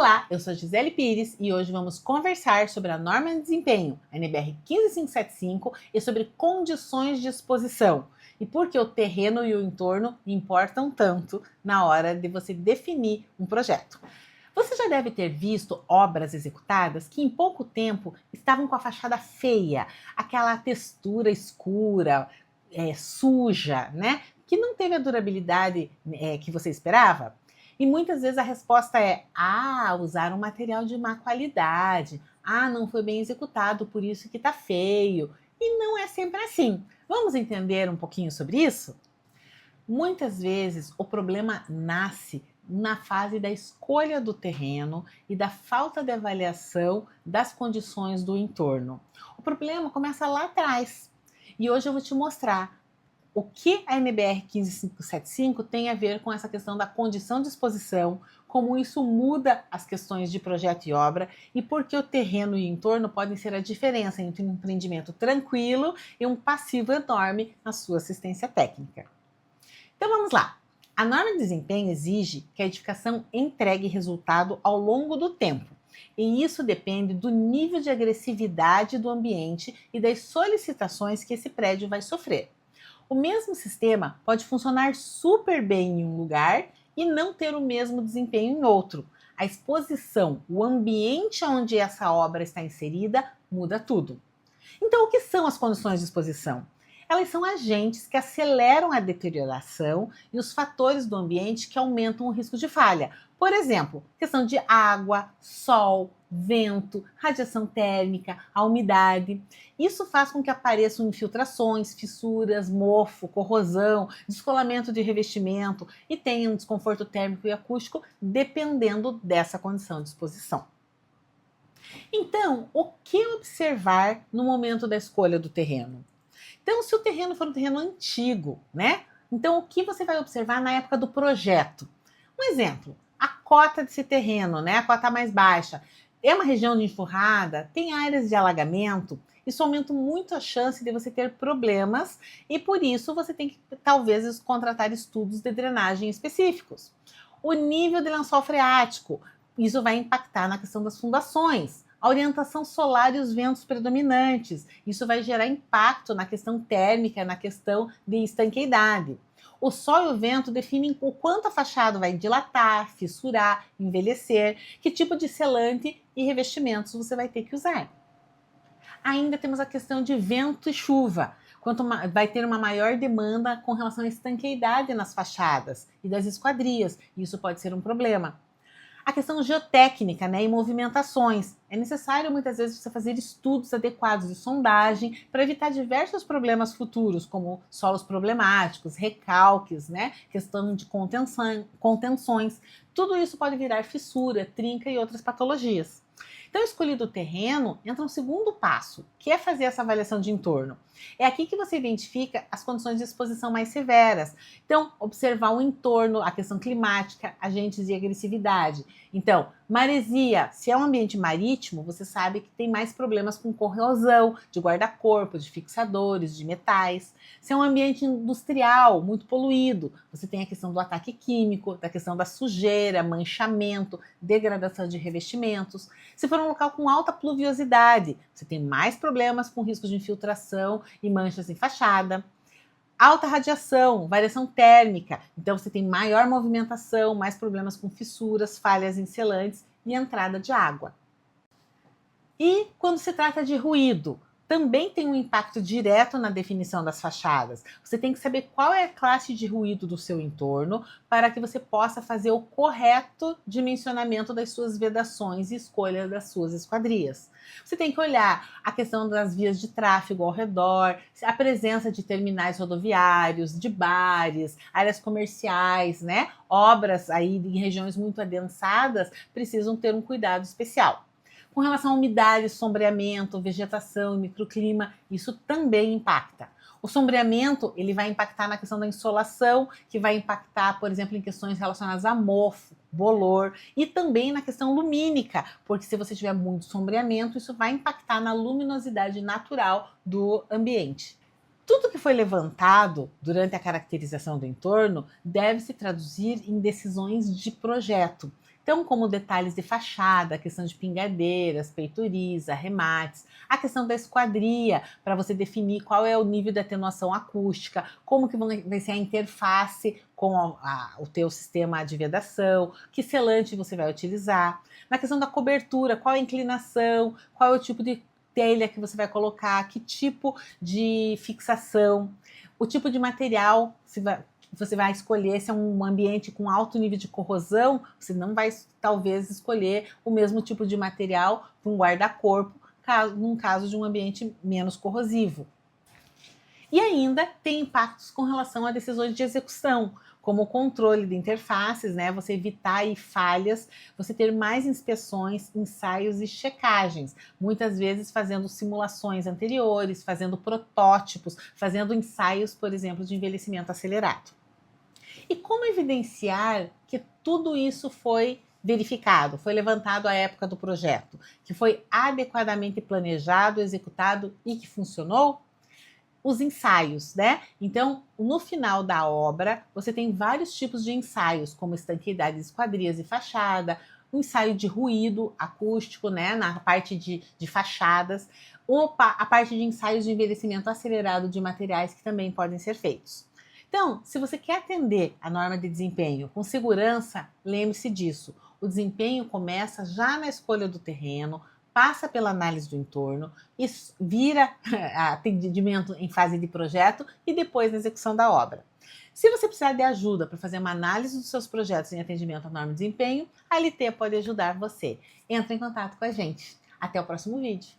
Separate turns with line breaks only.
Olá, eu sou Gisele Pires e hoje vamos conversar sobre a norma de desempenho, a NBR 15575, e sobre condições de exposição e por que o terreno e o entorno importam tanto na hora de você definir um projeto. Você já deve ter visto obras executadas que em pouco tempo estavam com a fachada feia, aquela textura escura, suja, né? Que não teve a durabilidade que você esperava. E muitas vezes a resposta é: usaram um material de má qualidade, não foi bem executado, por isso que está feio. E não é sempre assim. Vamos entender um pouquinho sobre isso? Muitas vezes o problema nasce na fase da escolha do terreno e da falta de avaliação das condições do entorno. O problema começa lá atrás. E hoje eu vou te mostrar o que a NBR 15575 tem a ver com essa questão da condição de exposição, como isso muda as questões de projeto e obra e por que o terreno e o entorno podem ser a diferença entre um empreendimento tranquilo e um passivo enorme na sua assistência técnica. Então vamos lá. A norma de desempenho exige que a edificação entregue resultado ao longo do tempo. E isso depende do nível de agressividade do ambiente e das solicitações que esse prédio vai sofrer. O mesmo sistema pode funcionar super bem em um lugar e não ter o mesmo desempenho em outro. A exposição, o ambiente onde essa obra está inserida, muda tudo. Então, o que são as condições de exposição? Elas são agentes que aceleram a deterioração e os fatores do ambiente que aumentam o risco de falha. Por exemplo, questão de água, sol, vento, radiação térmica, a umidade. Isso faz com que apareçam infiltrações, fissuras, mofo, corrosão, descolamento de revestimento e tenha um desconforto térmico e acústico dependendo dessa condição de exposição. Então, o que observar no momento da escolha do terreno? Então, se o terreno for um terreno antigo, né? Então, o que você vai observar na época do projeto? Um exemplo, a cota desse terreno, né? A cota mais baixa. É uma região de enxurrada, tem áreas de alagamento, isso aumenta muito a chance de você ter problemas e por isso você tem que, talvez, contratar estudos de drenagem específicos. O nível de lençol freático, isso vai impactar na questão das fundações. A orientação solar e os ventos predominantes. Isso vai gerar impacto na questão térmica, na questão de estanqueidade. O sol e o vento definem o quanto a fachada vai dilatar, fissurar, envelhecer, que tipo de selante e revestimentos você vai ter que usar. Ainda temos a questão de vento e chuva. Vai ter uma maior demanda com relação à estanqueidade nas fachadas e das esquadrias. Isso pode ser um problema. A questão geotécnica, né, e movimentações. É necessário muitas vezes você fazer estudos adequados de sondagem para evitar diversos problemas futuros, como solos problemáticos, recalques, né, questão de contenções. Tudo isso pode virar fissura, trinca e outras patologias. Então, escolhido o terreno, entra um segundo passo, que é fazer essa avaliação de entorno. É aqui que você identifica as condições de exposição mais severas. Então, observar o entorno, a questão climática, agentes de agressividade. Então, maresia, se é um ambiente marítimo, você sabe que tem mais problemas com corrosão, de guarda-corpo, de fixadores, de metais. Se é um ambiente industrial, muito poluído, você tem a questão do ataque químico, da questão da sujeira, manchamento, degradação de revestimentos. Se for um local com alta pluviosidade, você tem mais problemas com riscos de infiltração e manchas em fachada. Alta radiação, variação térmica, então você tem maior movimentação, mais problemas com fissuras, falhas em selantes e entrada de água. E quando se trata de ruído, também tem um impacto direto na definição das fachadas. Você tem que saber qual é a classe de ruído do seu entorno para que você possa fazer o correto dimensionamento das suas vedações e escolha das suas esquadrias. Você tem que olhar a questão das vias de tráfego ao redor, a presença de terminais rodoviários, de bares, áreas comerciais, né? Obras aí em regiões muito adensadas precisam ter um cuidado especial. Com relação à umidade, sombreamento, vegetação, microclima, isso também impacta. O sombreamento, ele vai impactar na questão da insolação, que vai impactar, por exemplo, em questões relacionadas a mofo, bolor e também na questão lumínica, porque se você tiver muito sombreamento, isso vai impactar na luminosidade natural do ambiente. Tudo que foi levantado durante a caracterização do entorno deve se traduzir em decisões de projeto. Então, como detalhes de fachada, a questão de pingadeiras, peitoriza, arremates, a questão da esquadria, para você definir qual é o nível de atenuação acústica, como que vai ser a interface com o teu sistema de vedação, que selante você vai utilizar. Na questão da cobertura, qual a inclinação, qual é o tipo de telha que você vai colocar, que tipo de fixação, o tipo de material, você vai escolher. Se é um ambiente com alto nível de corrosão, você não vai talvez escolher o mesmo tipo de material para um guarda-corpo, num caso de um ambiente menos corrosivo. E ainda tem impactos com relação a decisões de execução, como o controle de interfaces, né? Você evitar aí falhas, você ter mais inspeções, ensaios e checagens, muitas vezes fazendo simulações anteriores, fazendo protótipos, fazendo ensaios, por exemplo, de envelhecimento acelerado. E como evidenciar que tudo isso foi verificado, foi levantado à época do projeto, que foi adequadamente planejado, executado e que funcionou? Os ensaios, né? Então, no final da obra, você tem vários tipos de ensaios, como estanqueidade de esquadrias e fachada, um ensaio de ruído acústico, né? Na parte de fachadas, a parte de ensaios de envelhecimento acelerado de materiais que também podem ser feitos. Então, se você quer atender a norma de desempenho com segurança, lembre-se disso. O desempenho começa já na escolha do terreno, passa pela análise do entorno, vira atendimento em fase de projeto e depois na execução da obra. Se você precisar de ajuda para fazer uma análise dos seus projetos em atendimento à norma de desempenho, a LT pode ajudar você. Entre em contato com a gente. Até o próximo vídeo.